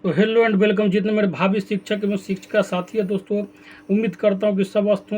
तो hello and welcome जितने मेरे भावी शिक्षक एवं शिक्षिका साथी है दोस्तों। उम्मीद करता हूँ कि सब स्वस्थ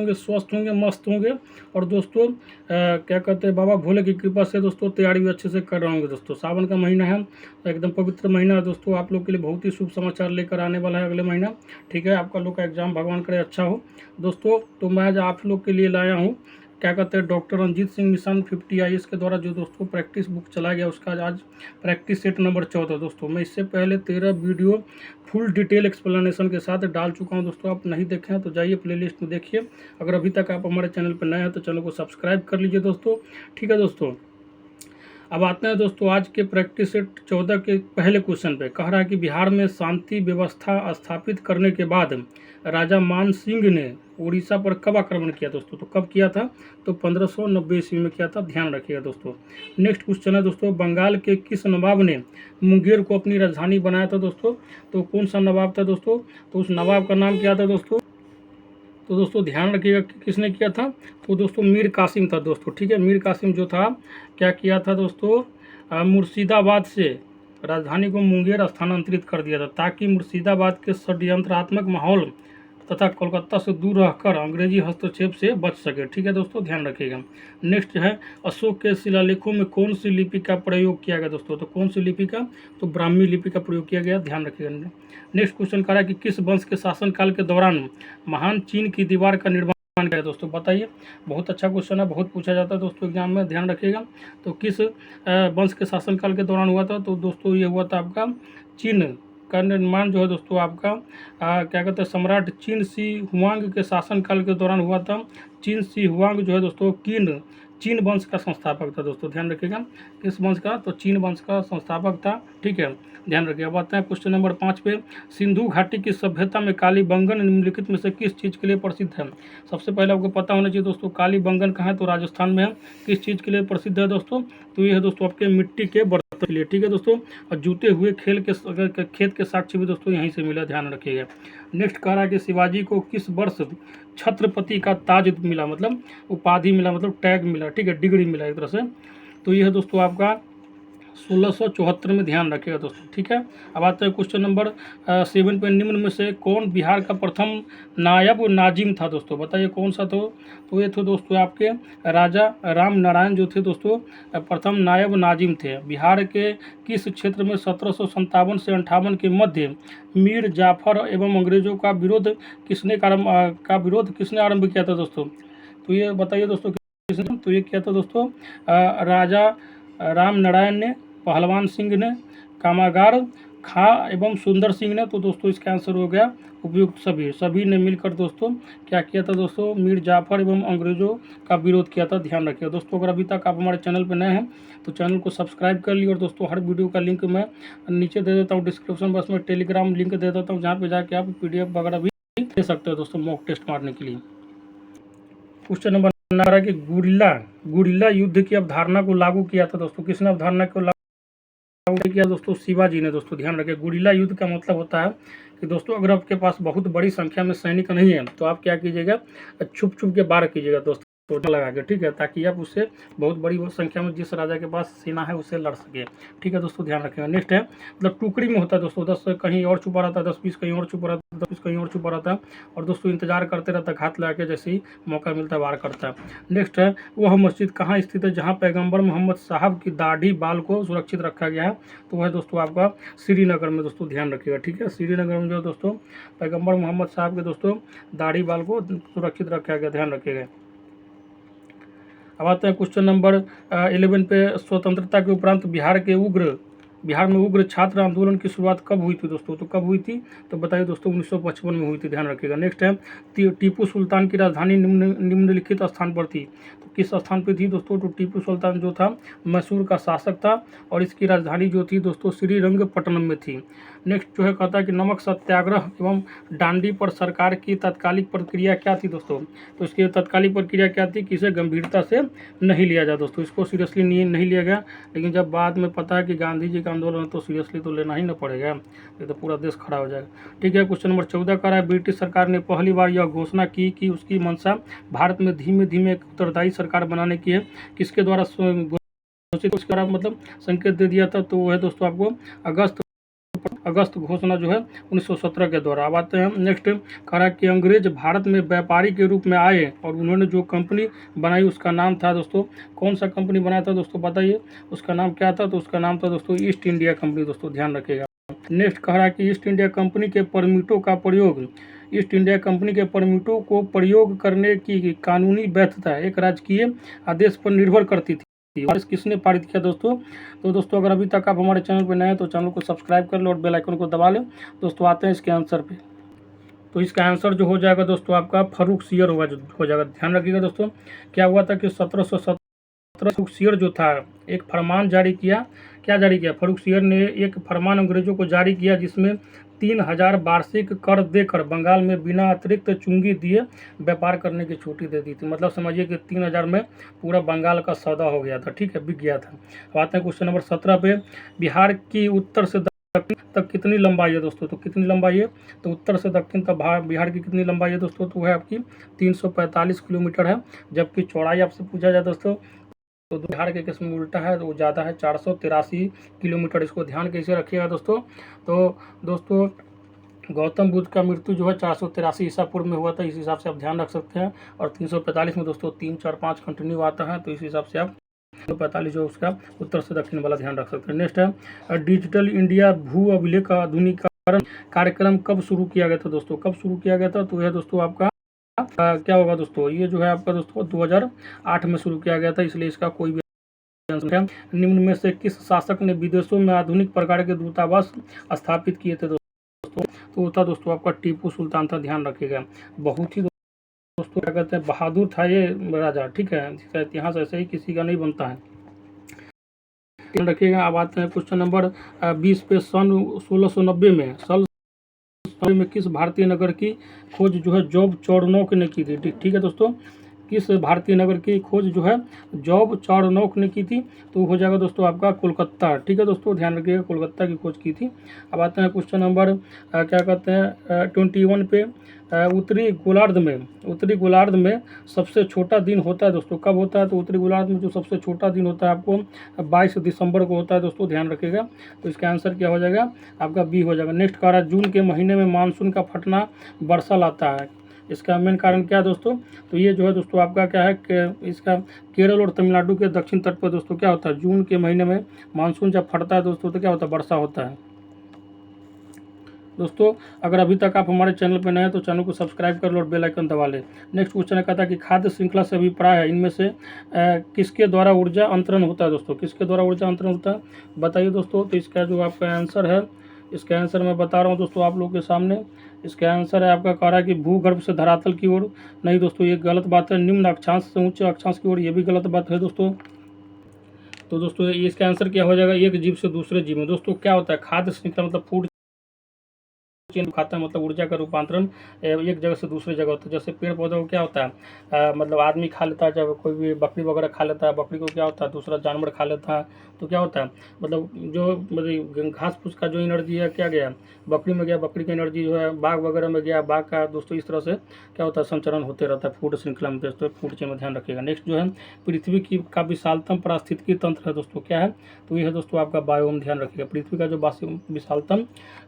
होंगे, मस्त होंगे। और दोस्तों क्या कहते हैं, बाबा भोले की कृपा से दोस्तों तैयारी भी अच्छे से कर रहे होंगे। दोस्तों सावन का महीना है, तो एकदम पवित्र महीना है दोस्तों। आप लोग के लिए बहुत ही शुभ समाचार लेकर आने वाला है अगले महीना। ठीक है, आपका लोग का एग्जाम भगवान करे अच्छा हो दोस्तों। तो मैं आज आप लोग के लिए लाया हूँ क्या कहते हैं, doctor Ranjeet Singh mission 50 IAS के द्वारा जो दोस्तों प्रैक्टिस बुक चलाया गया, उसका आज प्रैक्टिस सेट नंबर 14 दोस्तों। मैं इससे पहले 13 वीडियो फुल डिटेल एक्सप्लेनेशन के साथ डाल चुका हूं दोस्तों। आप नहीं देखे हैं तो जाइए प्लेलिस्ट में देखिए। अगर अभी तक आप हमारे चैनल पर नए हैं तो चैनल को सब्सक्राइब कर लीजिए दोस्तों। ठीक है दोस्तों, अब आते हैं दोस्तों आज के प्रैक्टिस सेट 14 के पहले क्वेश्चन पे। कह रहा है कि बिहार में शांति व्यवस्था स्थापित करने के बाद राजा मान सिंह ने उड़ीसा पर कब आक्रमण किया दोस्तों। तो कब किया था, तो 1590 ईस्वी में किया था, ध्यान रखिएगा दोस्तों। नेक्स्ट क्वेश्चन है दोस्तों, बंगाल के किस नवाब ने मुंगेर को अपनी राजधानी बनाया था दोस्तों। तो कौन सा नवाब था दोस्तों, तो उस नवाब का नाम क्या था दोस्तों। तो दोस्तों ध्यान रखिएगा कि किसने किया था, तो दोस्तों मीर कासिम था दोस्तों। ठीक है, मीर कासिम जो था क्या किया था दोस्तों, मुर्शिदाबाद से राजधानी को मुंगेर स्थानांतरित कर दिया था, ताकि मुर्शिदाबाद के षड्यंत्रात्मक माहौल तथा कोलकाता से दूर रहकर अंग्रेजी हस्तक्षेप से बच सके। ठीक है दोस्तों, ध्यान रखिएगा। नेक्स्ट है, अशोक के शिलालेखों में कौन सी लिपि का प्रयोग किया गया दोस्तों। तो कौन सी लिपि का, तो ब्राह्मी लिपि का प्रयोग किया गया, ध्यान रखिएगा। नेक्स्ट क्वेश्चन कह रहा है कि किस वंश के शासनकाल के दौरान महान चीन की दीवार का निर्माण किया दोस्तों, बताइए। बहुत अच्छा क्वेश्चन है, बहुत पूछा जाता है दोस्तों एग्जाम में, ध्यान रखिएगा। तो किस वंश के शासनकाल के दौरान हुआ था, तो दोस्तों ये हुआ था आपका चीन का निर्माण जो है दोस्तों आपका क्या कहते हैं, सम्राट चीन शी हुआंग के शासनकाल के दौरान हुआ था। चीन शी हुआंग जो है दोस्तों चीन वंश का संस्थापक था दोस्तों, ध्यान रखिएगा। किस वंश का, तो चीन वंश का संस्थापक था। ठीक है, ध्यान रखिएगा। अब आते हैं क्वेश्चन नंबर 5 पे। सिंधु घाटी की सभ्यता में कालीबंगन निम्नलिखित में से किस चीज़ के लिए प्रसिद्ध है। सबसे पहले आपको पता होना चाहिए दोस्तों, कालीबंगन कहाँ है, तो राजस्थान में है। किस चीज़ के लिए प्रसिद्ध है दोस्तों, तो ये है दोस्तों आपके मिट्टी के बर्तन के लिए। ठीक है दोस्तों, और जूते हुए खेत के साक्ष्य भी दोस्तों यहीं से मिला, ध्यान रखिएगा। नेक्स्ट कह रहा है कि शिवाजी को किस वर्ष छत्रपति का ताज मिला, मतलब उपाधि मिला, मतलब टैग मिला। ठीक है, डिग्री मिला एक तरह से। तो यह है दोस्तों आपका 1674 में, ध्यान रखिएगा दोस्तों। ठीक है, अब आते हैं क्वेश्चन नंबर 7 पे। निम्न में से कौन बिहार का प्रथम नायब नाजिम था दोस्तों, बताइए कौन सा। तो ये थे दोस्तों आपके राजा राम नारायण जो थे दोस्तों प्रथम नायब नाजिम थे। बिहार के किस क्षेत्र में 1757 से 58 के मध्य मीर जाफर एवं अंग्रेजों का विरोध किसने आरंभ किया था दोस्तों। तो ये बताइए दोस्तों किसने, तो ये किया था दोस्तों राजा राम नारायण ने, पहलवान सिंह ने, कामागार खां एवं सुंदर सिंह ने। तो दोस्तों इसका आंसर हो गया उपयुक्त सभी ने मिलकर दोस्तों क्या किया था दोस्तों, मीर जाफर एवं अंग्रेजों का विरोध किया था, ध्यान रखिएगा दोस्तों। अगर अभी तक आप हमारे चैनल पर नए हैं तो चैनल को सब्सक्राइब कर लीजिए। और दोस्तों हर वीडियो का लिंक मैं नीचे दे देता हूँ डिस्क्रिप्शन बॉक्स में, टेलीग्राम लिंक दे देता हूँ, जहाँ पे जाके आप PDF वगैरह भी दे सकते हो दोस्तों मॉक टेस्ट मारने के लिए। क्वेश्चन नंबर है कि गुरिल्ला युद्ध की अवधारणा को लागू किया था दोस्तों, किसने अवधारणा को लागू किया दोस्तों, शिवाजी ने दोस्तों, ध्यान रखिए। गुरिल्ला युद्ध का मतलब होता है कि दोस्तों अगर आपके पास बहुत बड़ी संख्या में सैनिक नहीं है तो आप क्या कीजिएगा, छुप के वार कीजिएगा दोस्तों लगा के। ठीक है, ताकि आप उससे बहुत बड़ी संख्या में जिस राजा के पास सेना है उससे लड़ सके। ठीक है दोस्तों, ध्यान रखिएगा। नेक्स्ट है, मतलब टुकड़ी में होता है दोस्तों, 10 कहीं और छुपा रहता है, 10-20 कहीं और छुपा रहता है, 10-20 कहीं और छुपा रहता है, और दोस्तों इंतजार करते रहता है, घात लगा के जैसे ही मौका मिलता है वार करता है। नेक्स्ट है, वह मस्जिद कहाँ स्थित है जहाँ पैगम्बर मोहम्मद साहब की दाढ़ी बाल को सुरक्षित रखा गया है। तो वह दोस्तों आपका श्रीनगर में दोस्तों, ध्यान रखिएगा। ठीक है, श्रीनगर में जो दोस्तों पैगम्बर मोहम्मद साहब के दोस्तों दाढ़ी बाल को सुरक्षित रखा गया, ध्यान रखिएगा। अब आते हैं क्वेश्चन नंबर 11 पे। स्वतंत्रता के उपरांत बिहार में उग्र छात्र आंदोलन की शुरुआत कब हुई थी दोस्तों, तो कब हुई थी, तो बताइए दोस्तों 1955 में हुई थी, ध्यान रखिएगा। नेक्स्ट है, टीपू सुल्तान की राजधानी निम्नलिखित स्थान पर थी। तो किस स्थान पर थी दोस्तों, तो टीपू सुल्तान जो था मैसूर का शासक था, और इसकी राजधानी जो थी दोस्तों श्रीरंगपट्टनम में थी। नेक्स्ट जो है कहता है कि नमक सत्याग्रह एवं डांडी पर सरकार की तात्कालिक प्रतिक्रिया क्या थी दोस्तों। तो इसकी तात्कालिक प्रक्रिया क्या थी कि इसे गंभीरता से नहीं लिया जाए दोस्तों, इसको सीरियसली नहीं लिया गया। लेकिन जब बाद में पता है कि गांधी जी का आंदोलन तो सीरियसली तो लेना ही ना पड़ेगा, ये तो पूरा देश खड़ा हो जाएगा। ठीक है, क्वेश्चन नंबर 14 का है, ब्रिटिश सरकार ने पहली बार यह घोषणा की कि उसकी मंशा भारत में धीमे धीमे एक उत्तरदायी सरकार बनाने की है। किसके द्वारा मतलब संकेत दे दिया था, तो वह है दोस्तों आपको अगस्त अगस्त घोषणा जो है 1917 के द्वारा। अब आते हैं नेक्स्ट, कह रहा है कि अंग्रेज भारत में व्यापारी के रूप में आए और उन्होंने जो कंपनी बनाई उसका नाम था दोस्तों, कौन सा कंपनी बनाया था दोस्तों बताइए, उसका नाम क्या था? तो उसका नाम था दोस्तों ईस्ट इंडिया कंपनी, दोस्तों ध्यान रखिएगा। नेक्स्ट कह रहा है कि ईस्ट इंडिया कंपनी के परमिटों का प्रयोग, ईस्ट इंडिया कंपनी के परमिटों को प्रयोग करने की कानूनी वैधता एक राजकीय आदेश पर निर्भर करती थी। और किसने पारित किया दोस्तों? तो दोस्तों अगर अभी तक आप हमारे चैनल पर नए हैं तो चैनल को सब्सक्राइब कर लो और बेल आइकन को दबा लें। दोस्तों आते हैं इसके आंसर पे। तो इसका आंसर जो हो जाएगा दोस्तों आपका फर्रुखसियर होगा, जो हो जाएगा। ध्यान रखिएगा दोस्तों, क्या हुआ था कि 1717 फर्रुखसियर जो था एक फरमान जारी किया। क्या जारी किया? फर्रुखसियर ने एक फरमान अंग्रेजों को जारी किया जिसमें 3000 वार्षिक कर देकर बंगाल में बिना अतिरिक्त चुंगी दिए व्यापार करने की छुट्टी दे दी थी। मतलब समझिए कि 3000 में पूरा बंगाल का सौदा हो गया था, ठीक है, बिक गया था। अब आते हैं क्वेश्चन नंबर 17 पे। बिहार की उत्तर से दक्षिण तक कितनी लंबाई है दोस्तों? तो कितनी लंबाई है? तो उत्तर से दक्षिण तक बिहार की कितनी लंबाई है दोस्तों? तो वह आपकी 345 किलोमीटर है। जबकि चौड़ाई आपसे पूछा जाए दोस्तों तो बिहार के केस में उल्टा है, तो वो ज़्यादा है, 483 किलोमीटर। इसको ध्यान कैसे रखिएगा दोस्तों? तो दोस्तों गौतम बुद्ध का मृत्यु जो है 483 ईसा पूर्व में हुआ था, इस हिसाब से आप ध्यान रख सकते हैं। और 345 में दोस्तों 3, 4, 5 कंटिन्यू आता है, तो इस हिसाब से आप 345 जो उसका उत्तर से दक्षिण वाला ध्यान रख सकते हैं। नेक्स्ट है डिजिटल इंडिया भू अभिलेख का आधुनिकीकरण कार्यक्रम कब शुरू किया गया था दोस्तों? कब शुरू किया गया था? तो यह दोस्तों आपका क्या होगा दोस्तों? ये जो है आपका दोस्तों 2008 में शुरू किया गया था, इसलिए इसका कोई भी आंसर है। निम्न में से किस शासक ने विदेशों में आधुनिक प्रकार के दूतावास स्थापित किए थे दोस्तों? तो वो था दोस्तों आपका टीपू सुल्तान था, ध्यान रखिएगा। बहुत ही दोस्तों क्या कहते हैं, बहादुर था ये राजा, ठीक है, जिसका इतिहास ऐसे ही किसी का नहीं बनता है, ध्यान रखिएगा। अब आते हैं क्वेश्चन नंबर 20 पे। सन 1690 में किस भारतीय नगर की खोज जो है जॉब चार्नोक ने की थी? ठीक है दोस्तों, किस भारतीय नगर की खोज जो है जॉब चार्नोक ने की थी? तो हो जाएगा दोस्तों आपका कोलकाता, ठीक है दोस्तों, ध्यान रखिएगा, कोलकाता की खोज की थी। अब आते हैं क्वेश्चन नंबर क्या कहते हैं 21 पे। उत्तरी गोलार्ध में सबसे छोटा दिन होता है दोस्तों, कब होता है? तो उत्तरी गोलार्ध में जो सबसे छोटा दिन होता है आपको 22 दिसंबर को होता है दोस्तों, ध्यान रखिएगा। तो इसका आंसर क्या हो जाएगा? आपका बी हो जाएगा। नेक्स्ट कह रहा है जून के महीने में मानसून का फटना वर्षा लाता है, इसका मेन कारण क्या है दोस्तों? तो ये जो है दोस्तों आपका क्या है कि इसका केरल और तमिलनाडु के दक्षिण तट पर दोस्तों क्या होता है, जून के महीने में मानसून जब फटता है दोस्तों तो क्या होता है, वर्षा होता है। दोस्तों अगर अभी तक आप हमारे चैनल पर नए हैं तो चैनल को सब्सक्राइब कर लो और बेल आइकन दबा लें। नेक्स्ट क्वेश्चन है, कहता है कि खाद्य श्रृंखला से अभिप्राय है इनमें से किसके द्वारा ऊर्जा अंतरण होता है दोस्तों? किसके द्वारा ऊर्जा अंतरण होता है बताइए दोस्तों? तो इसका जो आपका आंसर है, इसका आंसर मैं बता रहा हूँ दोस्तों आप लोगों के सामने। इसका आंसर है आपका कह रहा है कि भूगर्भ से धरातल की ओर। नहीं दोस्तों, ये गलत बात है। निम्न अक्षांश से उच्च अक्षांश की ओर, ये भी गलत बात है दोस्तों। तो दोस्तों इसका आंसर क्या हो जाएगा? एक जीव से दूसरे जीव में। दोस्तों क्या होता है खाद्य श्रृंखला? मतलब फूड चेन खाता है, मतलब ऊर्जा का रूपांतरण एक जगह से दूसरी जगह होता है। जैसे पेड़ पौधों को क्या होता है मतलब आदमी खा लेता है, जब कोई भी बकरी वगैरह खा लेता है, बकरी को क्या होता है दूसरा जानवर खा लेता है, तो क्या होता है मतलब जो मतलब घास फूस का जो एनर्जी है क्या गया बकरी में गया, बकरी की एनर्जी जो है बाघ वगैरह में गया, बाघ का दोस्तों इस तरह से क्या होता है संचरण होते रहता है फूड श्रृंखला में दोस्तों, फूड चेन में ध्यान रखिएगा। नेक्स्ट जो है पृथ्वी की का विशालतम पारिस्थितिकी तंत्र है दोस्तों, क्या है? तो ये है दोस्तों आपका बायोम, ध्यान रखिएगा। पृथ्वी का जो विशालतम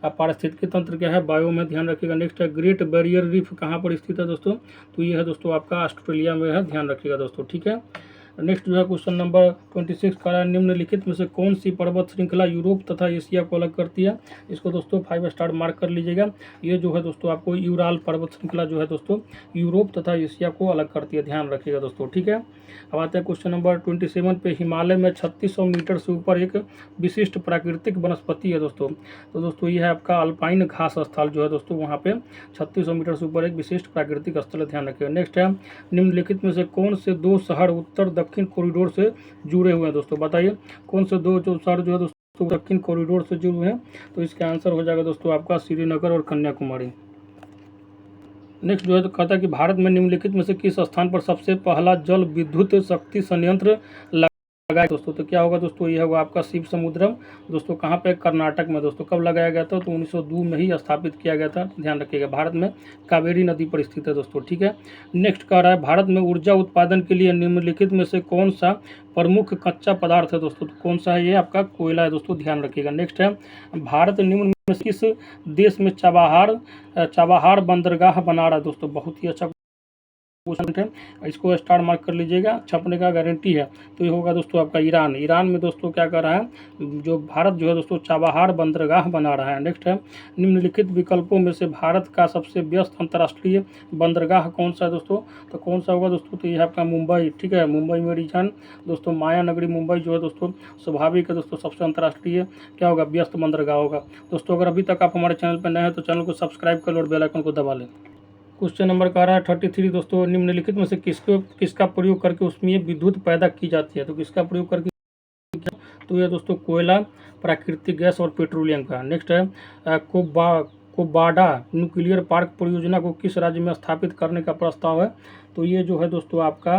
पारिस्थितिकी तंत्र क्या है? बायोम में, ध्यान रखिएगा। नेक्स्ट है ग्रेट बैरियर रीफ कहाँ पर स्थित है दोस्तों? तो ये है दोस्तों आपका ऑस्ट्रेलिया में है, ध्यान रखिएगा दोस्तों, ठीक है। नेक्स्ट जो है क्वेश्चन नंबर 26 का निम्नलिखित में से कौन सी पर्वत श्रृंखला यूरोप तथा एशिया को अलग करती है? इसको दोस्तों 5 स्टार मार्क कर लीजिएगा। ये जो है दोस्तों आपको यूराल पर्वत श्रृंखला जो है दोस्तों यूरोप तथा एशिया को अलग करती है, ध्यान रखिएगा दोस्तों, ठीक है। अब आते हैं क्वेश्चन नंबर 27 पे। हिमालय में 3600 मीटर से ऊपर एक विशिष्ट प्राकृतिक वनस्पति है दोस्तों। तो दोस्तों ये है आपका अल्पाइन घास स्थल जो है दोस्तों, वहाँ पे 3600 मीटर से ऊपर एक विशिष्ट प्राकृतिक स्थल है, ध्यान रखिएगा। नेक्स्ट है निम्नलिखित में से कौन से दो शहर उत्तर दक्षिण कॉरिडोर से जुड़े हुए हैं दोस्तों? बताइए कौन से दो जो शहर जो है दोस्तों दक्षिण कॉरिडोर से जुड़े हुए हैं? तो इसका आंसर हो जाएगा दोस्तों आपका श्रीनगर और कन्याकुमारी। नेक्स्ट जो है तो कहता है कि भारत में निम्नलिखित में से किस स्थान पर सबसे पहला जल विद्युत शक्ति संयंत्र लगाया दोस्तों, तो क्या होगा दोस्तों, ये होगा आपका शिव समुद्रम। दोस्तों कहाँ पे, कर्नाटक में दोस्तों। कब लगाया गया था, तो 1902 में ही स्थापित किया गया था, ध्यान रखिएगा। भारत में कावेरी नदी पर स्थित है दोस्तों, ठीक है। नेक्स्ट कह रहा है, भारत में ऊर्जा उत्पादन के लिए निम्नलिखित में से कौन सा प्रमुख कच्चा पदार्थ है दोस्तों, तो कौन सा है, ये आपका कोयला है दोस्तों, ध्यान रखिएगा। नेक्स्ट है, भारत निम्न में से किस देश में चाबहार बंदरगाह बना रहा है दोस्तों, बहुत ही अच्छा क्वेश्चन है, इसको स्टार मार्क कर लीजिएगा, छपने का गारंटी है। तो ये होगा दोस्तों आपका ईरान। ईरान में दोस्तों क्या कर रहा है, जो भारत जो है दोस्तों चाबहार बंदरगाह बना रहा है। नेक्स्ट है, निम्नलिखित विकल्पों में से भारत का सबसे व्यस्त अंतर्राष्ट्रीय बंदरगाह कौन सा है दोस्तों, तो कौन सा होगा दोस्तों, तो ये है आपका मुंबई, ठीक है। मुंबई में रीजन दोस्तों, माया नगरी मुंबई जो है दोस्तों, स्वाभाविक है दोस्तों, सबसे अंतर्राष्ट्रीय क्या होगा, व्यस्त बंदरगाह होगा दोस्तों। अगर अभी तक आप हमारे चैनल पर नए हैं तो चैनल को सब्सक्राइब कर लो और बेल आइकन को दबा लें। क्वेश्चन नंबर कह रहा है 33 दोस्तों, निम्नलिखित में से किसका प्रयोग करके उसमें विद्युत पैदा की जाती है, तो किसका प्रयोग करके, तो ये दोस्तों कोयला, प्राकृतिक गैस और पेट्रोलियम का। नेक्स्ट है, कोबाडा न्यूक्लियर पार्क परियोजना को किस राज्य में स्थापित करने का प्रस्ताव है, तो ये जो है दोस्तों आपका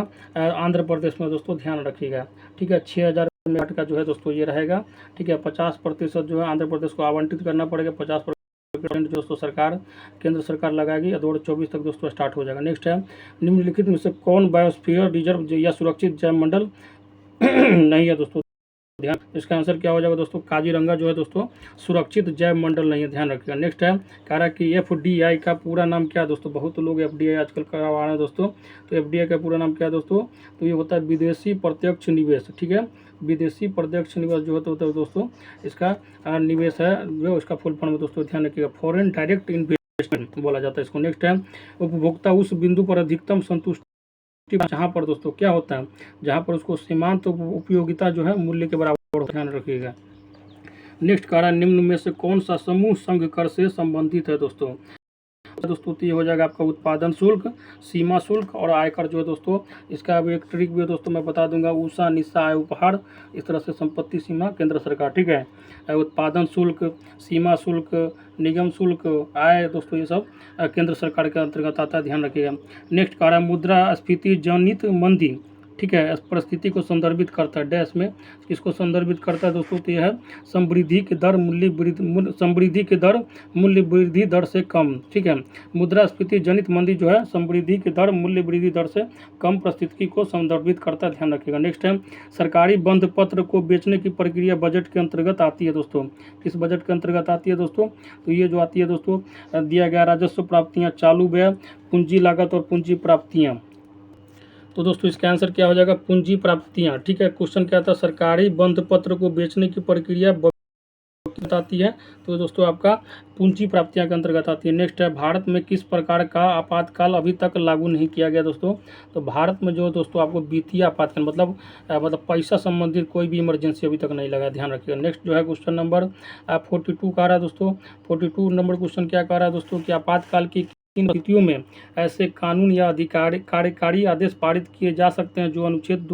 आंध्र प्रदेश में दोस्तों, ध्यान रखिएगा, ठीक है। 6000 मेगावाट का जो है दोस्तों ये रहेगा, ठीक है। 50% जो है आंध्र प्रदेश को आवंटित करना पड़ेगा, 50% दोस्तों सरकार, केंद्र सरकार लगाएगी। 2024 तक दोस्तों स्टार्ट हो जाएगा। नेक्स्ट है, निम्नलिखित में से कौन बायोस्फीयर रिजर्व या सुरक्षित जैव मंडल नहीं है दोस्तों, ध्यान, इसका आंसर क्या हो जाएगा दोस्तों, काजीरंगा जो है दोस्तों सुरक्षित जैव मंडल नहीं है, ध्यान रखिएगा। नेक्स्ट है, कह रहा है कि FDI का पूरा नाम क्या है दोस्तों, बहुत लोग FDI आजकल करवा रहे हैं दोस्तों, तो FDI का पूरा नाम क्या है दोस्तों, तो ये होता है विदेशी प्रत्यक्ष निवेश, ठीक है। विदेशी प्रत्यक्ष निवेश जो होता है दोस्तों, इसका निवेश है जो, इसका फुल फॉर्म दोस्तों ध्यान रखिएगा, फॉरेन डायरेक्ट इन्वेस्टमेंट बोला जाता है इसको। नेक्स्ट है, उपभोक्ता उस बिंदु पर अधिकतम संतुष्ट जहाँ पर दोस्तों क्या होता है, जहाँ पर उसको सीमांत उपयोगिता जो है मूल्य के बराबर, ध्यान रखिएगा। नेक्स्ट कह रहा है, निम्न में से कौन सा समूह संघ कर से संबंधित है दोस्तों, तो ये हो जाएगा आपका उत्पादन शुल्क, सीमा शुल्क और आयकर जो है दोस्तों। इसका भी एक ट्रिक भी है दोस्तों, मैं बता दूंगा, ऊषा निशा आय उपहार, इस तरह से संपत्ति सीमा केंद्र सरकार, ठीक है। उत्पादन शुल्क, सीमा शुल्क, निगम शुल्क, आय दोस्तों, ये सब केंद्र सरकार के अंतर्गत आता है, ध्यान रखिएगा। नेक्स्ट कह रहा है, मुद्रास्फीति जनित मंदी, ठीक है, इस परिस्थिति को संदर्भित करता है, डैश में किसको संदर्भित करता है दोस्तों, तो यह है समृद्धि की दर मूल्य वृद्धि दर से कम, ठीक है। मुद्रास्फीति जनित मंदी जो है समृद्धि की दर मूल्य वृद्धि दर से कम परिस्थिति को संदर्भित करता है, ध्यान रखिएगा। नेक्स्ट है, सरकारी बंध पत्र को बेचने की प्रक्रिया बजट के अंतर्गत आती है दोस्तों, किस बजट के अंतर्गत आती है दोस्तों, तो ये जो आती है दोस्तों, दिया गया राजस्व प्राप्तियाँ, चालू व्यय, पूंजी लागत और पूंजी प्राप्तियाँ, तो दोस्तों इसका आंसर क्या हो जाएगा, पूंजी प्राप्तियां, ठीक है। क्वेश्चन क्या था, सरकारी बंध पत्र को बेचने की प्रक्रिया बताती है, तो दोस्तों आपका पूंजी प्राप्तियां के अंतर्गत आती है। नेक्स्ट है, भारत में किस प्रकार का आपातकाल अभी तक लागू नहीं किया गया दोस्तों, तो भारत में जो दोस्तों आपको वित्तीय आपातकाल मतलब पैसा संबंधित कोई भी इमरजेंसी अभी तक नहीं लगा, ध्यान रखिएगा। नेक्स्ट जो है क्वेश्चन नंबर 42 कह रहा है दोस्तों, 42 नंबर क्वेश्चन क्या कह रहा है दोस्तों, कि आपातकाल की किन स्थितियों में ऐसे कानून या कार्यकारी आदेश पारित किए जा सकते हैं जो अनुच्छेद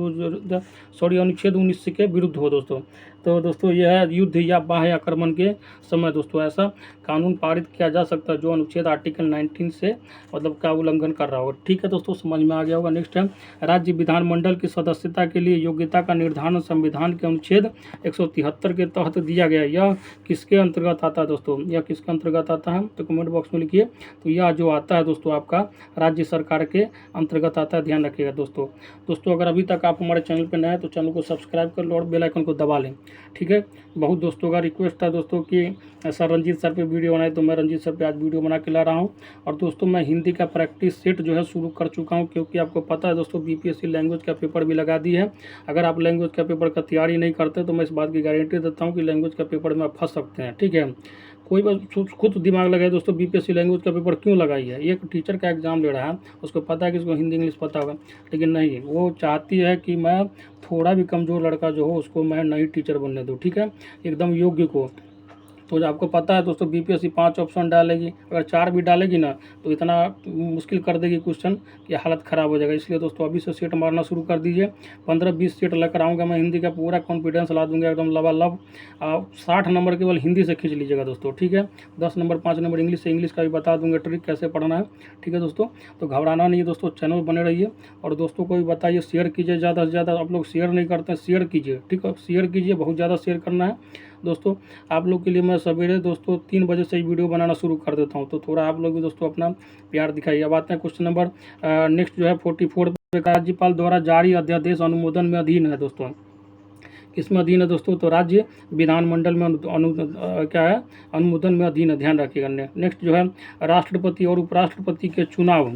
19 के विरुद्ध हो दोस्तों, तो दोस्तों यह है युद्ध या बाह्य आक्रमण के समय दोस्तों ऐसा कानून पारित किया जा सकता है जो अनुच्छेद आर्टिकल 19 से मतलब का उल्लंघन कर रहा हो, ठीक है दोस्तों, समझ में आ गया होगा। नेक्स्ट है, राज्य विधानमंडल की सदस्यता के लिए योग्यता का निर्धारण संविधान के अनुच्छेद 173 के तहत दिया गया, यह किसके अंतर्गत आता है दोस्तों, यह किसके अंतर्गत आता है, तो कमेंट बॉक्स में लिखिए। तो यह जो आता है दोस्तों आपका राज्य सरकार के अंतर्गत आता है, ध्यान रखिएगा दोस्तों। अगर अभी तक आप हमारे चैनल पर नए हैं तो चैनल को सब्सक्राइब कर लो और बेल आइकन को दबा लें, ठीक है। बहुत दोस्तों का रिक्वेस्ट था दोस्तों कि सर रंजीत सर पे वीडियो बनाए, तो मैं रंजीत सर पे आज वीडियो बना के ला रहा हूँ। और दोस्तों मैं हिंदी का प्रैक्टिस सेट जो है शुरू कर चुका हूँ, क्योंकि आपको पता है दोस्तों BPSC लैंग्वेज का पेपर भी लगा दी है। अगर आप लैंग्वेज का पेपर का तैयारी नहीं करते तो मैं इस बात की गारंटी देता हूँ कि लैंग्वेज का पेपर में आप फंस सकते हैं, ठीक है। कोई बस खुद दिमाग लगाए दोस्तों, BPSC लैंग्वेज का पेपर क्यों लगाई है, एक टीचर का एग्जाम ले रहा है, उसको पता है कि इसको हिंदी इंग्लिश पता होगा, लेकिन नहीं, वो चाहती है कि मैं थोड़ा भी कमज़ोर लड़का जो हो उसको मैं नई टीचर बनने दूँ, ठीक है, एकदम योग्य को। तो आपको पता है दोस्तों बीपीएससी 5 ऑप्शन डालेगी, अगर 4 भी डालेगी ना तो इतना मुश्किल कर देगी क्वेश्चन कि हालत ख़राब हो जाएगा। इसलिए दोस्तों अभी से सेट मारना शुरू कर दीजिए। 15-20 सेट लेकर आऊँगा मैं, हिंदी का पूरा कॉन्फिडेंस ला दूँगा एकदम लबालब। 60 नंबर केवल हिंदी से खींच लीजिएगा दोस्तों, ठीक है। 10 नंबर 5 नंबर इंग्लिश से, इंग्लिश का भी बता दूँगा ट्रिक कैसे पढ़ना है, ठीक है दोस्तों। तो घबराना नहीं है दोस्तों, चैनल बने रहिए और दोस्तों को भी बताइए, शेयर कीजिए ज़्यादा से ज़्यादा। आप लोग शेयर नहीं करते हैं, शेयर कीजिए, ठीक है, शेयर कीजिए, बहुत ज़्यादा शेयर करना है दोस्तों। आप लोग के लिए मैं सवेरे दोस्तों 3 बजे से ही वीडियो बनाना शुरू कर देता हूं, तो थोड़ा आप लोग भी दोस्तों अपना प्यार दिखाइए। अब आते हैं क्वेश्चन नंबर नेक्स्ट जो है 44 पे, राज्यपाल द्वारा जारी अध्यादेश अनुमोदन में अधीन है दोस्तों। किसमें अधीन है दोस्तों? तो राज्य विधानमंडल में क्या है, अनुमोदन में अधीन है, ध्यान रखिएगा। नेक्स्ट जो है राष्ट्रपति और उपराष्ट्रपति के चुनाव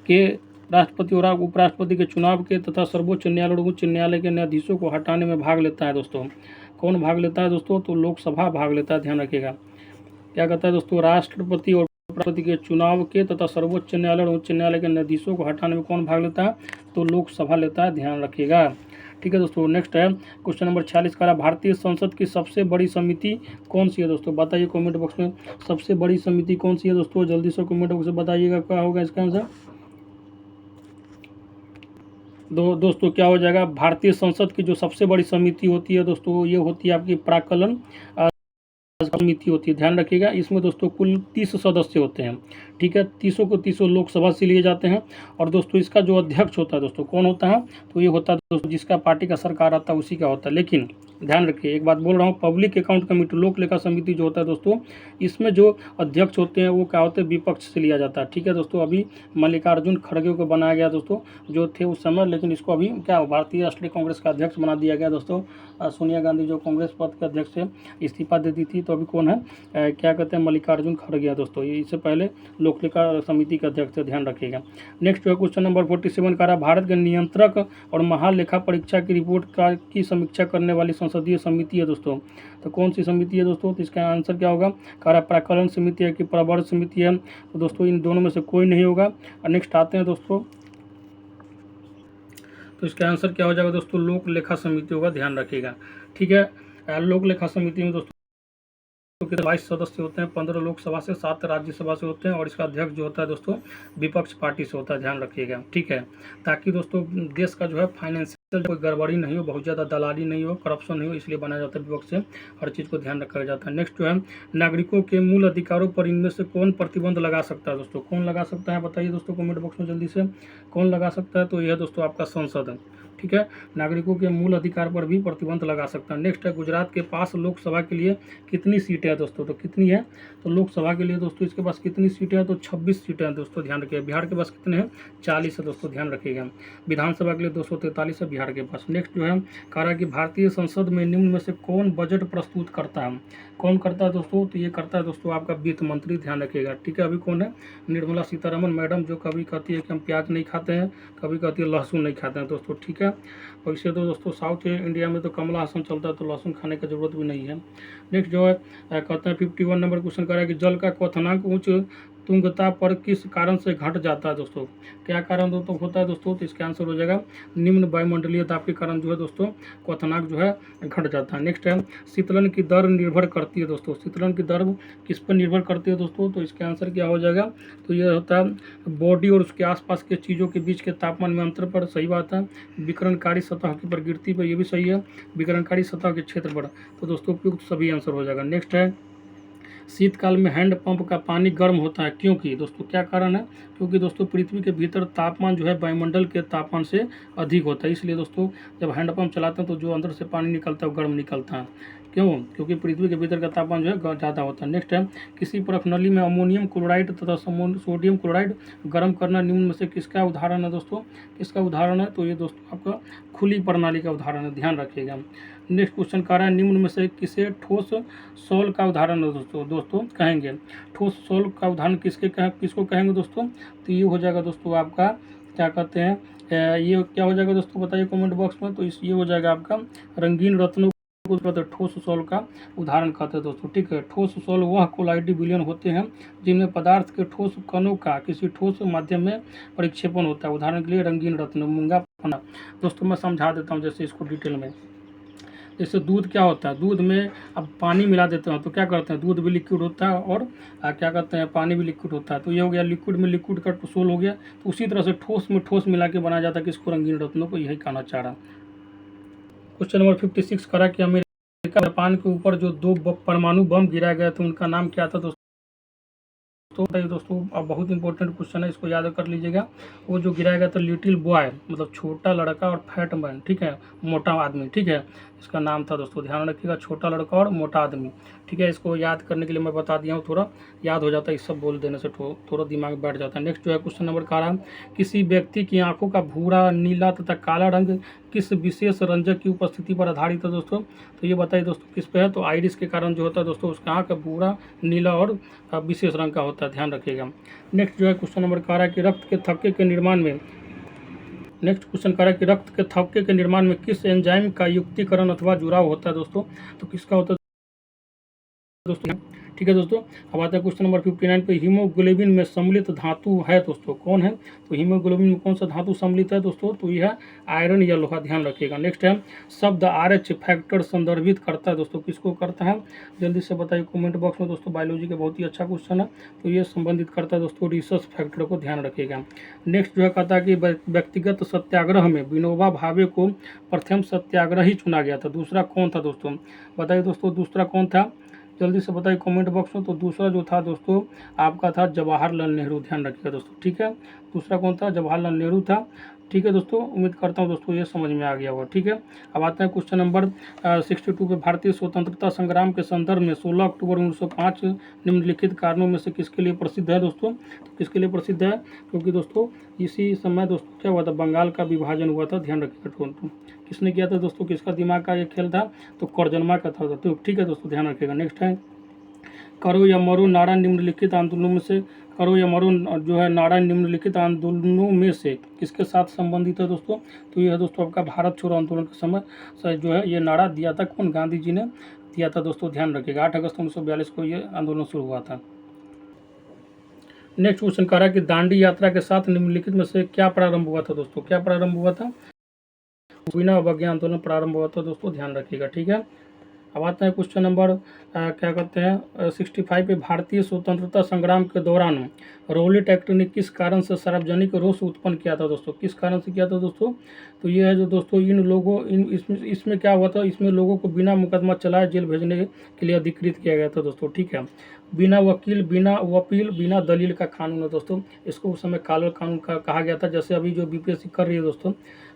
के, राष्ट्रपति और उपराष्ट्रपति के चुनाव के तथा सर्वोच्च न्यायालय और उच्च न्यायालय के न्यायाधीशों को हटाने में भाग लेता है दोस्तों। कौन भाग लेता है दोस्तों? तो लोकसभा भाग लेता है, ध्यान रखिएगा। क्या कहता है दोस्तों? राष्ट्रपति और उपराष्ट्रपति के चुनाव के तथा सर्वोच्च न्यायालय और उच्च न्यायालय के न्यायाधीशों को हटाने में कौन भाग लेता है? तो लोकसभा लेता है, ध्यान रखिएगा, ठीक है दोस्तों। नेक्स्ट है क्वेश्चन नंबर 46 का, भारतीय संसद की सबसे बड़ी समिति कौन सी है दोस्तों? बताइए कमेंट बॉक्स में, सबसे बड़ी समिति कौन सी है दोस्तों? जल्दी से कमेंट बॉक्स में बताइएगा क्या होगा इसका आंसर। दोस्तों क्या हो जाएगा? भारतीय संसद की जो सबसे बड़ी समिति होती है दोस्तों, ये होती है आपकी प्राक्कलन समिति होती है, ध्यान रखिएगा। इसमें दोस्तों कुल 30 सदस्य होते हैं, ठीक है। 30 को 30 लोकसभा से लिए जाते हैं। और दोस्तों इसका जो अध्यक्ष होता है दोस्तों, कौन होता है? तो ये होता है दोस्तों जिसका पार्टी का सरकार आता है उसी का होता है। लेकिन ध्यान रखिए, एक बात बोल रहा हूँ, पब्लिक अकाउंट कमेटी, लोक लेखा समिति जो होता है दोस्तों, इसमें जो अध्यक्ष होते हैं वो क्या होते हैं? विपक्ष से लिया जाता है, ठीक है दोस्तों। अभी मल्लिकार्जुन खड़गे को बनाया गया दोस्तों, जो थे उस समय, लेकिन इसको अभी क्या भारतीय राष्ट्रीय कांग्रेस का अध्यक्ष बना दिया गया दोस्तों। सोनिया गांधी जो कांग्रेस पद के अध्यक्ष से इस्तीफा दे दी थी, तो अभी कौन है, क्या कहते हैं, मल्लिकार्जुन खड़गे दोस्तों। ये इससे पहले लोक लेखा समिति के अध्यक्ष थे, ध्यान रखिएगा। नेक्स्ट है क्वेश्चन नंबर 47 का, भारत के नियंत्रक और महालेखा परीक्षा की रिपोर्ट की समीक्षा करने वाली संसदीय समिति है दोस्तों। तो कौन सी समिति है दोस्तों? तो इसका आंसर क्या होगा? प्राक्कलन समिति है कि प्रवर्ग समिति है? तो दोस्तों इन दोनों में से कोई नहीं होगा। और नेक्स्ट आते हैं दोस्तों, तो इसका आंसर क्या हो जाएगा दोस्तों? लोक लेखा समिति होगा, ध्यान रखिएगा, ठीक है। लोक लेखा समिति में दोस्तों 22 सदस्य होते हैं, 15 लोकसभा से, 7 राज्यसभा से होते हैं। और इसका अध्यक्ष जो होता है दोस्तों विपक्ष पार्टी से होता है, ध्यान रखिएगा, ठीक है। ताकि दोस्तों देश का जो है फाइनेंशियल कोई गड़बड़ी नहीं हो, बहुत ज़्यादा दलाली नहीं हो, करप्शन नहीं हो, इसलिए बनाया जाता है विपक्ष से, हर चीज़ को ध्यान रखा जाता है। नेक्स्ट जो है नागरिकों के मूल अधिकारों पर इनमें से कौन प्रतिबंध लगा सकता है दोस्तों? कौन लगा सकता है बताइए दोस्तों कमेंट बॉक्स में जल्दी से, कौन लगा सकता है? तो यह दोस्तों आपका संसद है, ठीक है। नागरिकों के मूल अधिकार पर भी प्रतिबंध लगा सकता है। नेक्स्ट है गुजरात के पास लोकसभा के लिए कितनी सीटें हैं दोस्तों? तो कितनी है? तो लोकसभा के लिए दोस्तों इसके पास कितनी सीटें हैं? तो 26 सीटें हैं दोस्तों, ध्यान रखिएगा। बिहार के पास कितने हैं? 40 है दोस्तों, ध्यान रखिएगा। विधानसभा के लिए 243 है बिहार के पास। नेक्स्ट जो है कह रहा है कि भारतीय संसद में निम्न में से कौन बजट प्रस्तुत करता है? कौन करता है दोस्तों? तो ये करता है दोस्तों आपका वित्त मंत्री, ध्यान रखिएगा, ठीक है। अभी कौन है? निर्मला सीतारमन मैडम, जो कभी कहती है कि हम प्याज नहीं खाते हैं, कभी कहती है लहसुन नहीं खाते हैं दोस्तों, ठीक है। और इसे तो दोस्तों साउथ इंडिया में तो कमला हसन चलता है, तो लहसुन खाने की जरूरत भी नहीं है। नेक्स्ट जो है कहते हैं 51 नंबर क्वेश्चन कर रहा है कि जल का क्वथनांक उच्च तुंगता पर किस कारण से घट जाता है दोस्तों? क्या कारण दोस्तों होता है दोस्तों? तो इसका आंसर हो जाएगा निम्न वायुमंडलीय दाब के कारण जो है दोस्तों क्वथनांक जो है घट जाता है। नेक्स्ट है शीतलन की दर निर्भर करती है दोस्तों, शीतलन की दर किस पर निर्भर करती है दोस्तों? तो इसका आंसर क्या हो जाएगा? तो ये होता है बॉडी और उसके आसपास के चीज़ों के बीच के तापमान में अंतर पर, सही बात है। विकिरणकारी सतह की प्रकृति पर, ये भी सही है। विकिरणकारी सतह के क्षेत्र पर, तो दोस्तों उपयुक्त सभी आंसर हो जाएगा। नेक्स्ट है शीतकाल में हैंडपंप का पानी गर्म होता है, क्योंकि दोस्तों क्या कारण है? क्योंकि दोस्तों पृथ्वी के भीतर तापमान जो है वायुमंडल के तापमान से अधिक होता है, इसलिए दोस्तों जब हैंडपंप चलाते हैं तो जो अंदर से पानी निकलता है वो गर्म निकलता है। क्यों? क्योंकि पृथ्वी के भीतर का तापमान जो है ज़्यादा होता है। नेक्स्ट है किसी परख नली में अमोनियम क्लोराइड तथा सोडियम क्लोराइड गर्म करना निम्न में से किसका उदाहरण है दोस्तों? किसका उदाहरण है? तो ये दोस्तों आपका खुली प्रणाली का उदाहरण है, ध्यान रखिएगा। नेक्स्ट क्वेश्चन कह रहा है निम्न में से किसे ठोस सॉल का उदाहरण है दोस्तों कहेंगे? ठोस सॉल का उदाहरण किसको कहेंगे दोस्तों? तो ये हो जाएगा दोस्तों आपका क्या कहते हैं, ये क्या हो जाएगा दोस्तों बताइए कमेंट बॉक्स में। तो ये हो जाएगा आपका रंगीन रत्नों को ठोस सॉल का उदाहरण कहते हैं दोस्तों, ठीक है। ठोस सॉल वह कोलाइडी विलयन होते हैं जिनमें पदार्थ के ठोस कणों का किसी ठोस माध्यम में परिक्षेपण होता है। उदाहरण के लिए रंगीन रत्न, मूंगा फना। दोस्तों मैं समझा देता हूँ जैसे इसको डिटेल में। जैसे दूध क्या होता है, दूध में अब पानी मिला देते हैं तो क्या करते हैं, दूध भी लिक्विड होता है और क्या कहते हैं पानी भी लिक्विड होता है। तो ये हो गया लिक्विड में लिक्विड का सोल हो गया। तो उसी तरह से ठोस में ठोस मिला के बनाया जाता है किसको, रंगीन रत्नों को, यही कहना चाह रहा। क्वेश्चन नंबर 56 करा कि अमेरिका जापान के ऊपर जो 2 परमाणु बम गिराया गया था उनका नाम क्या था दोस्तों। तो बताइए दोस्तों, अब बहुत इंपॉर्टेंट क्वेश्चन है, इसको याद कर लीजिएगा। वो जो गिराया गया था लिटिल बॉय, मतलब छोटा लड़का और फैट मैन, ठीक है, मोटा आदमी, ठीक है, इसका नाम था दोस्तों, ध्यान रखिएगा, छोटा लड़का और मोटा आदमी, ठीक है। इसको याद करने के लिए मैं बता दिया हूँ, थोड़ा याद हो जाता है, इस सब बोल देने से थोड़ा दिमाग बैठ जाता है। नेक्स्ट जो है क्वेश्चन नंबर 11, किसी व्यक्ति की आंखों का भूरा, नीला तथा काला रंग किस विशेष रंजक की उपस्थिति पर आधारित है दोस्तों। तो ये बताइए दोस्तों किस पे है, तो आइरिस के कारण जो होता है दोस्तों, उसका आँख का भूरा, नीला और विशेष रंग का होता है, ध्यान रखिएगा। नेक्स्ट जो है क्वेश्चन नंबर 11 कि रक्त के थक्के के निर्माण में, नेक्स्ट क्वेश्चन कह रहा है कि रक्त के थक्के के निर्माण में किस एंजाइम का युक्तिकरण अथवा जुड़ाव होता है दोस्तों। तो किसका होता है दोस्तों, ठीक है दोस्तों। अब आता है क्वेश्चन नंबर 59 पे, हीमोग्लोबिन में सम्मिलित धातु है दोस्तों, कौन है। तो हीमोग्लोबिन में कौन सा धातु सम्मिलित है दोस्तों, तो यह आयरन या लोहा, ध्यान रखिएगा। नेक्स्ट है शब्द RH फैक्टर संदर्भित करता है दोस्तों, किसको करता है, जल्दी से बताइए कमेंट बॉक्स में दोस्तों। बायोलॉजी का बहुत ही अच्छा क्वेश्चन है, तो ये संबंधित करता है दोस्तों रिसर्च फैक्टर को, ध्यान रखिएगा। नेक्स्ट जो है कहता है कि व्यक्तिगत सत्याग्रह में विनोबा भावे को प्रथम सत्याग्रही चुना गया था, दूसरा कौन था दोस्तों, बताइए दोस्तों दूसरा कौन था, जल्दी से बताइए कमेंट बॉक्स में। तो दूसरा जो था दोस्तों आपका था जवाहरलाल नेहरू, ध्यान रखिएगा दोस्तों, ठीक है। दूसरा कौन था, जवाहरलाल नेहरू था, ठीक है दोस्तों। उम्मीद करता हूँ दोस्तों ये समझ में आ गया होगा, ठीक है। अब आते हैं क्वेश्चन नंबर 62 पे, भारतीय स्वतंत्रता संग्राम के संदर्भ में 16 अक्टूबर 1905 निम्नलिखित कारणों में से किसके लिए प्रसिद्ध है दोस्तों। तो किसके लिए प्रसिद्ध है, क्योंकि दोस्तों इसी समय दोस्तों क्या हुआ था, बंगाल का विभाजन हुआ था, ध्यान रखिएगा। किसने किया था दोस्तों, किसका दिमाग का ये खेल था, तो कर्जनमा का था, तो ठीक है दोस्तों, ध्यान रखिएगा। नेक्स्ट है करो या मरो नारा निम्नलिखित आंदोलनों में से, करो या मरो जो है नारा निम्नलिखित आंदोलनों में से किसके साथ संबंधित है दोस्तों। तो ये है दोस्तों आपका भारत छोड़ो आंदोलन के समय जो है ये नारा दिया था, कौन, गांधी जी ने दिया था दोस्तों, ध्यान रखिएगा। 8 अगस्त 1942 को ये आंदोलन शुरू हुआ था। नेक्स्ट क्वेश्चन कह रहा है कि दांडी यात्रा के साथ निम्नलिखित में से क्या प्रारंभ हुआ था दोस्तों, क्या प्रारंभ हुआ था, बिना अवज्ञा आंदोलन प्रारंभ हुआ था दोस्तों, ध्यान रखिएगा, ठीक है। अब आते हैं क्वेश्चन नंबर क्या कहते हैं 65 पे, भारतीय स्वतंत्रता संग्राम के दौरान रॉलेट एक्ट ने किस कारण से सार्वजनिक रोष उत्पन्न किया था दोस्तों, किस कारण से किया था दोस्तों। तो ये है जो दोस्तों इन लोगों इसमें क्या हुआ था, इसमें लोगों को बिना मुकदमा चलाए जेल भेजने के लिए अधिकृत किया गया था दोस्तों, ठीक है। बिना वकील, बिना वकील, बिना दलील का कानून है दोस्तों, इसको उस समय कालर कानून का कहा गया था। जैसे अभी जो BPSC कर रही है दोस्तों,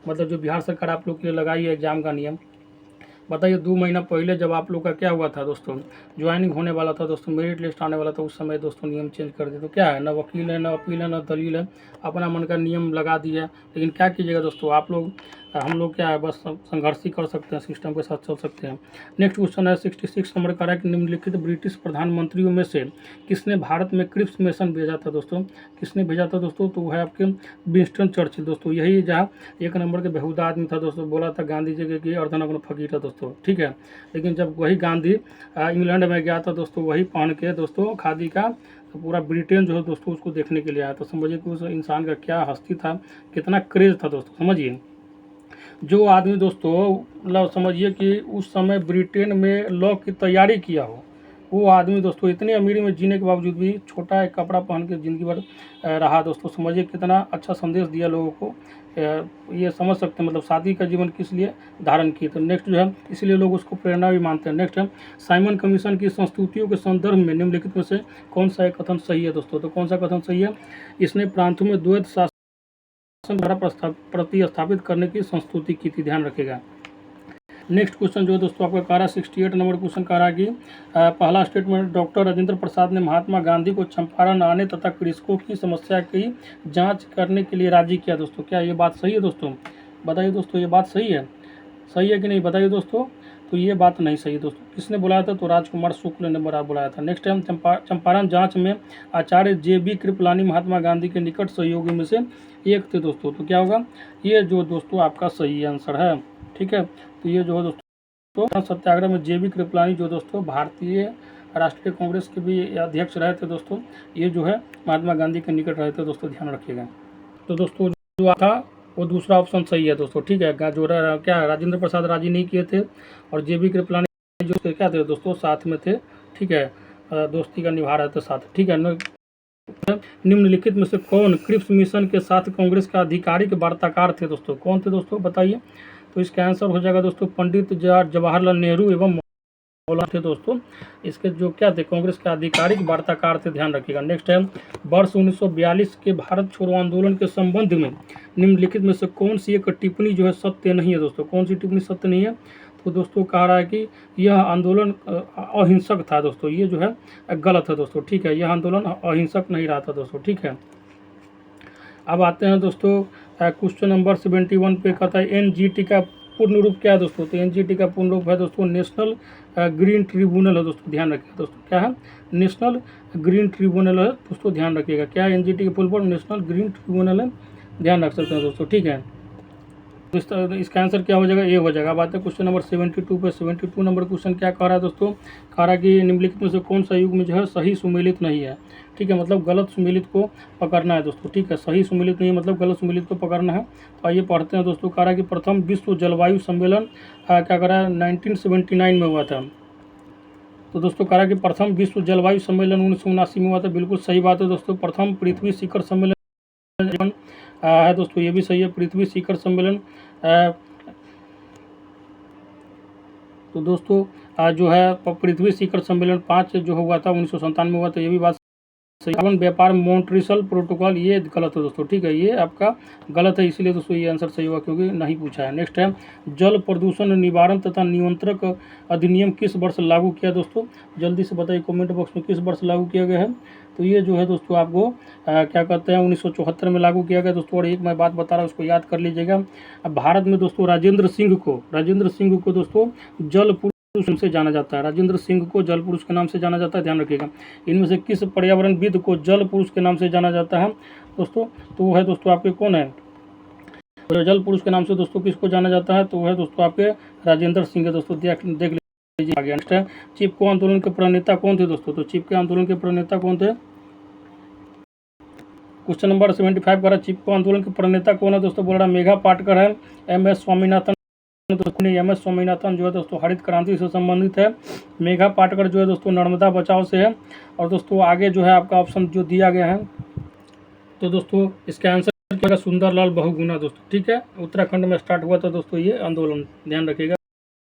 मतलब जो बिहार सरकार आप लोग के लिए लगाई है एग्जाम का नियम, बताइए 2 महीना पहले जब आप लोग का क्या हुआ था दोस्तों, ज्वाइनिंग होने वाला था दोस्तों, मेरिट लिस्ट आने वाला था, उस समय दोस्तों नियम चेंज कर दिए। तो क्या है, ना वकील है, ना अपील है, ना दलील है, अपना मन का नियम लगा दिया। लेकिन क्या कीजिएगा दोस्तों, आप लोग हम लोग क्या है बस संघर्ष ही कर सकते हैं, सिस्टम के साथ चल सकते हैं। नेक्स्ट क्वेश्चन है 66 नंबर का है कि निम्नलिखित ब्रिटिश प्रधानमंत्रियों में से किसने भारत में क्रिप्स मिशन भेजा था दोस्तों, किसने भेजा था दोस्तों। तो वो है आपके विंस्टन चर्चिल दोस्तों, यही जहाँ 1 नंबर के बेहुदा आदमी था दोस्तों, बोला था गांधी जी के अर्धनग्न फकीर था दोस्तों, ठीक है। लेकिन जब वही गांधी इंग्लैंड में गया था दोस्तों, वही पहन के दोस्तों खादी का, तो पूरा ब्रिटेन जो है दोस्तों उसको देखने के लिए आया था। समझिए कि उस इंसान का क्या हस्ती था, कितना क्रेज था दोस्तों, समझिए। जो आदमी दोस्तों मतलब समझिए कि उस समय ब्रिटेन में लॉ की तैयारी किया हो, वो आदमी दोस्तों इतनी अमीरी में जीने के बावजूद भी छोटा एक कपड़ा पहन के ज़िंदगी भर रहा दोस्तों। समझिए कितना अच्छा संदेश दिया लोगों को, ये समझ सकते हैं मतलब शादी का जीवन किस लिए धारण की। तो नेक्स्ट जो है इसलिए लोग उसको प्रेरणा भी मानते हैं। नेक्स्ट है साइमन कमीशन की संस्तुतियों के संदर्भ में निम्नलिखित में से कौन सा एक कथन सही है दोस्तों। तो कौन सा कथन सही है, इसने प्रांतों में द्वैत शासन द्वारा प्रतिस्थापित करने की संस्तुति की थी, ध्यान रखेगा। नेक्स्ट क्वेश्चन जो है दोस्तों आपका कह रहा है 68 नंबर क्वेश्चन कह रहा है कि पहला स्टेटमेंट, डॉक्टर राजेंद्र प्रसाद ने महात्मा गांधी को चंपारण आने तथा कृषकों की समस्या की जांच करने के लिए राजी किया दोस्तों। क्या ये बात सही है दोस्तों, बताइए दोस्तों ये बात सही है, सही है कि नहीं, बताइए दोस्तों। तो ये बात नहीं सही दोस्तों, किसने बुलाया था, तो राजकुमार शुक्ल ने बुलाया था। नेक्स्ट टाइम चंपारण जांच में आचार्य JB कृपलानी महात्मा गांधी के निकट सहयोगी में से एक थे दोस्तों। तो क्या होगा, ये जो दोस्तों आपका सही आंसर है, ठीक है। तो ये जो है दोस्तों सत्याग्रह में JB कृपलानी जो दोस्तों भारतीय राष्ट्रीय कांग्रेस के भी अध्यक्ष रहे थे दोस्तों, ये जो है महात्मा गांधी के निकट रहे थे दोस्तों, ध्यान रखिएगा। तो दोस्तों जो था वो दूसरा ऑप्शन सही है दोस्तों, ठीक है। जो क्या राजेंद्र प्रसाद राजी नहीं किए थे, और JB कृपलानी जो क्या थे दोस्तों, साथ में थे, ठीक है, दोस्ती का निभा रहे थे साथ, ठीक है। निम्नलिखित में से कौन क्रिप्स मिशन के साथ कांग्रेस का आधिकारिक वार्ताकार थे दोस्तों, कौन थे दोस्तों बताइए। तो इसका आंसर हो जाएगा दोस्तों पंडित जवाहरलाल नेहरू एवं मौलाना थे दोस्तों। इसके जो क्या थे, कांग्रेस के आधिकारिक वार्ताकार थे, ध्यान रखिएगा। नेक्स्ट है, वर्ष 1942 के भारत छोड़ो आंदोलन के संबंध में निम्नलिखित में से कौन सी एक टिप्पणी जो है सत्य नहीं है दोस्तों, कौन सी टिप्पणी सत्य नहीं है। तो दोस्तों कह रहा है कि यह आंदोलन अहिंसक था दोस्तों, ये जो है गलत है दोस्तों, ठीक है। यह आंदोलन अहिंसक नहीं रहा था दोस्तों, ठीक है। अब आते हैं दोस्तों क्वेश्चन नंबर 71 पे, कहता है NGT का पूर्ण रूप क्या है दोस्तों। तो NGT का पूर्ण रूप है दोस्तों नेशनल ग्रीन ट्रिब्यूनल है दोस्तों, ध्यान रखिएगा दोस्तों, क्या है, नेशनल ग्रीन ट्रिब्यूनल है दोस्तों, ध्यान रखिएगा। क्या है NGT के full form, national green tribunal है, ध्यान रख सकते हैं दोस्तों, ठीक है। तो इसका आंसर क्या हो जाएगा, ए हो जाएगा। अब आते हैं क्वेश्चन नंबर 72 पे। 72 नंबर क्वेश्चन क्या कह रहा है दोस्तों, कह रहा है कि निम्नलिखित में से कौन सा युग में जो है सही सुमेलित नहीं है, ठीक है, मतलब गलत सुमेलित को पकड़ना है दोस्तों, ठीक है। सही सुमेलित नहीं है मतलब गलत सुमेलित को पकड़ना है। तो आइए पढ़ते हैं दोस्तों। कह रहा है कि प्रथम विश्व जलवायु सम्मेलन क्या कर रहा है 1979 में हुआ था। तो दोस्तों कह रहा है कि प्रथम विश्व जलवायु सम्मेलन 1979 में हुआ था, बिल्कुल सही बात है दोस्तों। प्रथम पृथ्वी शिखर सम्मेलन है दोस्तों, ये भी सही है, पृथ्वी शिखर सम्मेलन। तो दोस्तों जो है पृथ्वी शिखर सम्मेलन 5 जो हुआ था 1997 में हुआ था, ये भी बात सही। कार्बन व्यापार मॉन्ट्रियल प्रोटोकॉल, ये गलत है दोस्तों, ठीक है, ये आपका गलत है, इसलिए दोस्तों ये आंसर सही हुआ क्योंकि नहीं पूछा है। नेक्स्ट है, जल प्रदूषण निवारण तथा नियंत्रक अधिनियम किस वर्ष लागू किया दोस्तों, जल्दी से बताइए कमेंट बॉक्स में, किस वर्ष लागू किया गया है। तो ये जो है दोस्तों आपको क्या कहते हैं 1974 में लागू किया गया दोस्तों। और एक मैं बात बता रहा हूँ उसको याद कर लीजिएगा। अब भारत में दोस्तों राजेंद्र सिंह को दोस्तों जल पुरुष से जाना जाता है, राजेंद्र सिंह को जल पुरुष के नाम से जाना जाता है, ध्यान रखिएगा। इनमें से किस पर्यावरणविद को जल पुरुष के नाम से जाना जाता है दोस्तों, तो वो है दोस्तों आपके कौन है, जल पुरुष के नाम से दोस्तों किसको जाना जाता है, तो वो है दोस्तों आपके राजेंद्र सिंह है दोस्तों, देख लीजिए आगे। नेक्स्ट है, चिपको आंदोलन के प्रणेता कौन थे दोस्तों, तो चिपको आंदोलन के प्रणेता कौन थे। क्वेश्चन नंबर 75 का चिपको आंदोलन के प्रणेता कौन है दोस्तों, बोल रहा मेघा पाटकर है, MS स्वामीनाथन MS स्वामीनाथन जो है दोस्तों हरित क्रांति से संबंधित है। मेघा पाटकर जो है दोस्तों नर्मदा बचाओ से है। और दोस्तों आगे जो है आपका ऑप्शन जो दिया गया है, तो दोस्तों इसका आंसर क्या, सुंदरलाल बहुगुणा दोस्तों, ठीक है। उत्तराखंड में स्टार्ट हुआ था दोस्तों ये आंदोलन, ध्यान रखिएगा।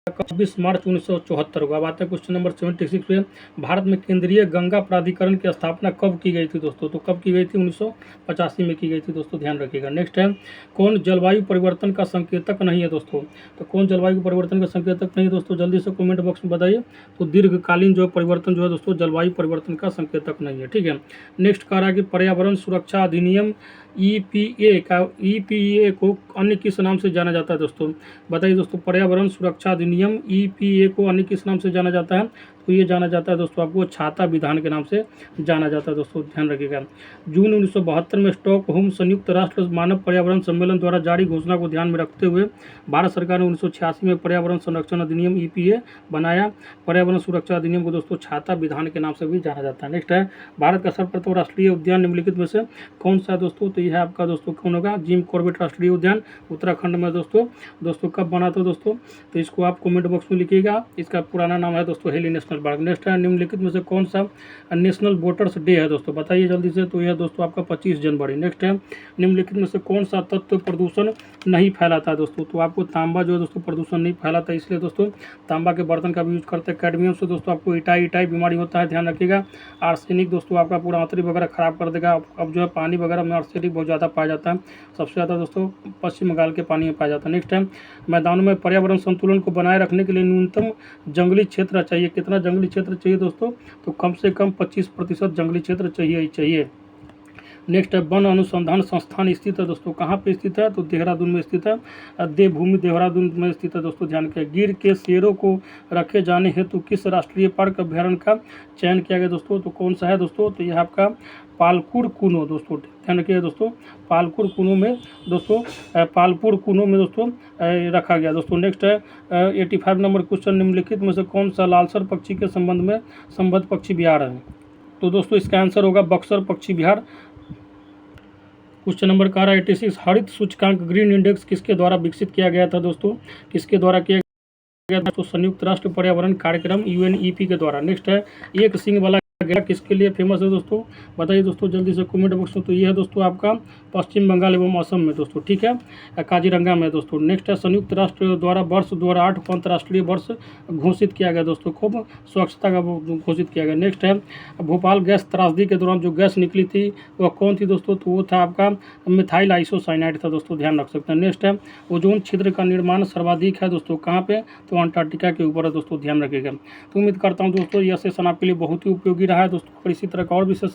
26 मार्च 1974 को। अब आते हैं क्वेश्चन नंबर 76 पे, भारत में केंद्रीय गंगा प्राधिकरण की स्थापना कब की गई थी दोस्तों, तो कब की गई थी 1985 में की गई थी दोस्तों, ध्यान रखिएगा। नेक्स्ट है, कौन जलवायु परिवर्तन का संकेतक नहीं है दोस्तों, तो कौन जलवायु परिवर्तन का संकेतक नहीं दोस्तों, जल्दी से कमेंट बॉक्स में बताइए। तो दीर्घकालीन जो परिवर्तन जो है दोस्तों जलवायु परिवर्तन का संकेतक नहीं है, ठीक है। नेक्स्ट कह रहा है कि पर्यावरण सुरक्षा अधिनियम EPA को अन्य किस नाम से जाना जाता है दोस्तों, बताइए दोस्तों। पर्यावरण सुरक्षा अधिनियम EPA को अन्य किस नाम से जाना जाता है, तो ये जाना जाता है दोस्तों आपको छाता विधान के नाम से जाना जाता है दोस्तों, ध्यान रखिएगा। जून 1972 में स्टॉकहोम संयुक्त राष्ट्र मानव पर्यावरण सम्मेलन द्वारा जारी घोषणा को ध्यान में रखते हुए भारत सरकार ने 1986 में पर्यावरण संरक्षण अधिनियम EPA बनाया। पर्यावरण सुरक्षा अधिनियम को दोस्तों छाता विधान के नाम से भी जाना जाता है। नेक्स्ट है, भारत का सर्वप्रथम राष्ट्रीय उद्यान निम्नलिखित में से कौन सा है दोस्तों, तो यह है आपका दोस्तों कौन होगा, जिम कॉर्बेट राष्ट्रीय उद्यान उत्तराखंड में दोस्तों कब बना था दोस्तों, तो इसको आप कमेंट बॉक्स में लिखिएगा। इसका पुराना नाम है दोस्तों हेली नेशनल पार्क। नेक्स्ट है, निम्नलिखित में से कौन सा नेशनल वोटर्स डे है दोस्तों, बताइए जल्दी से, तो यह दोस्तों आपका 25 जनवरी। नेक्स्ट है, निम्नलिखित में से कौन सा तत्व प्रदूषण नहीं फैलाता है दोस्तों, तो आपको तांबा जो है दोस्तों प्रदूषण नहीं फैलाता, इसलिए दोस्तों तांबा के बर्तन का भी यूज करते हैं। कैडमियम से दोस्तों आपको इटाई बीमारी होता है, ध्यान रखिएगा। आर्सेनिक दोस्तों आपका पूरा आंतरिक वगैरह खराब कर देगा। अब जो है पानी वगैरह में आर्सेनिक बहुत ज़्यादा पाया जाता है, सबसे ज़्यादा दोस्तों पश्चिम बंगाल के पानी में पाया जाता है। नेक्स्ट टाइम, मैदानों में पर्यावरण संतुलन को बनाए रखने के लिए न्यूनतम जंगली क्षेत्र चाहिए, कितना जंगली क्षेत्र चाहिए दोस्तों, तो कम से कम 25% जंगली क्षेत्र चाहिए। नेक्स्ट है, वन अनुसंधान संस्थान स्थित है दोस्तों, कहाँ पे स्थित है, तो देहरादून में स्थित है। देवभूमि देहरादून में स्थित है दोस्तों, ध्यान रखिए। गिर के शेरों को रखे जाने हेतु किस राष्ट्रीय पार्क अभ्यारण्य का चयन किया गया दोस्तों, तो कौन सा है दोस्तों, तो यह आपका पालकुड़ कुनो दोस्तों, ध्यान रखिए दोस्तों। पालकुड़ कुनो में दोस्तों रखा गया दोस्तों। नेक्स्ट है 85 नंबर क्वेश्चन, निम्नलिखित में से कौन सा लालसर पक्षी के संबंध में संबद्ध पक्षी विहार है, तो दोस्तों इसका आंसर होगा बक्सर पक्षी विहार। क्वेश्चन नंबर का 86 हरित सूचकांक ग्रीन इंडेक्स किसके द्वारा विकसित किया गया था दोस्तों? किसके द्वारा किया गया था? तो संयुक्त राष्ट्र पर्यावरण कार्यक्रम यूएनईपी के द्वारा। नेक्स्ट है एक सींग वाला गैंडा किसके लिए फेमस है दोस्तों? बताइए दोस्तों जल्दी से कमेंट बॉक्स में। तो ये है दोस्तों आपका पश्चिम बंगाल एवं असम में दोस्तों, ठीक है, काजीरंगा में दोस्तों। नेक्स्ट है संयुक्त राष्ट्र द्वारा वर्ष 2008 को अंतर्राष्ट्रीय वर्ष घोषित किया गया दोस्तों, खूब स्वच्छता का घोषित किया गया। नेक्स्ट है भोपाल गैस त्रासदी के दौरान जो गैस निकली थी वह कौन थी दोस्तों? तो वो था आपका मिथाइल आइसोसाइनाइड था दोस्तों, ध्यान रख सकते हैं। नेक्स्ट है ओजोन छिद्र का निर्माण सर्वाधिक है दोस्तों कहाँ पे? तो अंटार्कटिका के ऊपर है दोस्तों, ध्यान रखिएगा। तो उम्मीद करता हूँ दोस्तों यह सेशन आपके लिए बहुत ही उपयोगी रहा है दोस्तों। और इसी तरह का और विशेष